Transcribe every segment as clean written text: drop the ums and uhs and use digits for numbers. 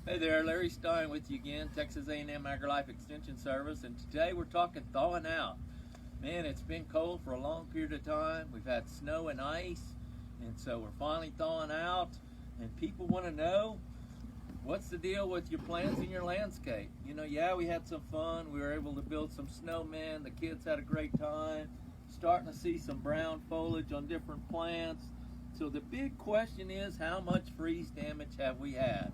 Hey there, Larry Stein with you again, Texas A&M AgriLife Extension Service, and today we're talking thawing out. Man, it's been cold for a long period of time. We've had snow and ice, and so we're finally thawing out, and people want to know, what's the deal with your plants in your landscape? You know, yeah, we had some fun. We were able to build some snowmen. The kids had a great time. Starting to see some brown foliage on different plants. So the big question is, how much freeze damage have we had?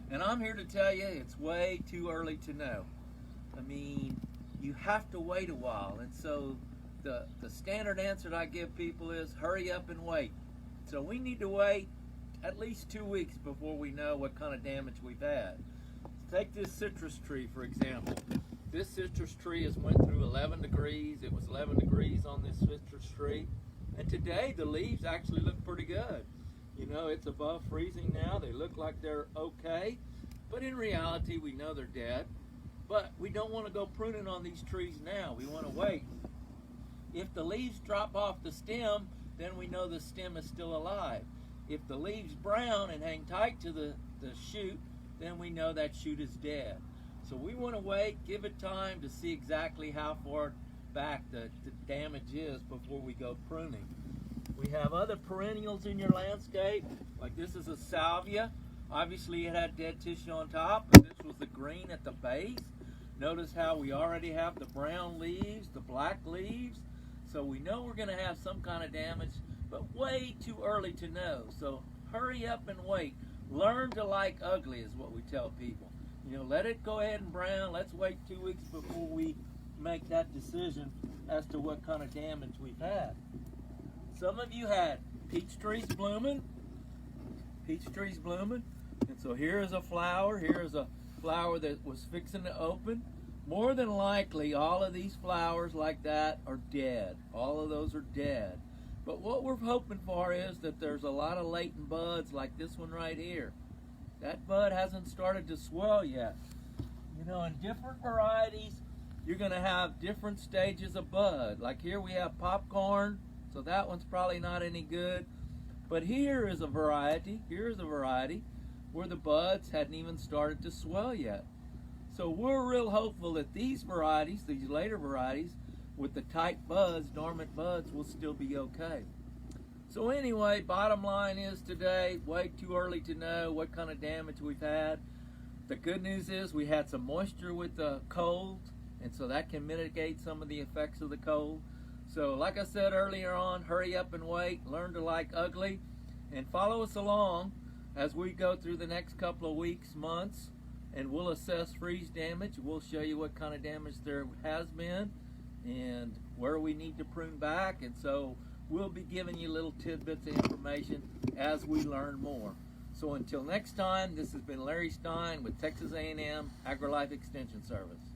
And I'm here to tell you, it's way too early to know. I mean, you have to wait a while. And so the standard answer that I give people is, hurry up and wait. So we need to wait at least 2 weeks before we know what kind of damage we've had. Take this citrus tree, for example. This citrus tree has went through 11 degrees. It was 11 degrees on this citrus tree. And today the leaves actually look pretty good. You know, it's above freezing now. They look like they're okay, but in reality, we know they're dead. But we don't want to go pruning on these trees now. We want to wait. If the leaves drop off the stem, then we know the stem is still alive. If the leaves brown and hang tight to the shoot, then we know that shoot is dead. So we want to wait, give it time to see exactly how far back the damage is before we go pruning. We have other perennials in your landscape, like this is a salvia. Obviously it had dead tissue on top, but this was the green at the base. Notice how we already have the brown leaves, the black leaves. So we know we're going to have some kind of damage, but way too early to know. So hurry up and wait. Learn to like ugly is what we tell people. You know, let it go ahead and brown. Let's wait 2 weeks before we make that decision as to what kind of damage we've had. Some of you had peach trees blooming, and so here is a flower. Here is a flower that was fixing to open. More than likely, all of these flowers like that are dead. All of those are dead. But what we're hoping for is that there's a lot of latent buds like this one right here. That bud hasn't started to swell yet. You know, in different varieties, you're going to have different stages of bud. Like here we have popcorn. So that one's probably not any good. But here is a variety, where the buds hadn't even started to swell yet. So we're real hopeful that these varieties, these later varieties, with the tight buds, dormant buds, will still be okay. So anyway, bottom line is today, way too early to know what kind of damage we've had. The good news is we had some moisture with the cold, and so that can mitigate some of the effects of the cold. So like I said earlier on, hurry up and wait, learn to like ugly, and follow us along as we go through the next couple of weeks, months, and we'll assess freeze damage. We'll show you what kind of damage there has been and where we need to prune back, and so we'll be giving you little tidbits of information as we learn more. So until next time, this has been Larry Stein with Texas A&M AgriLife Extension Service.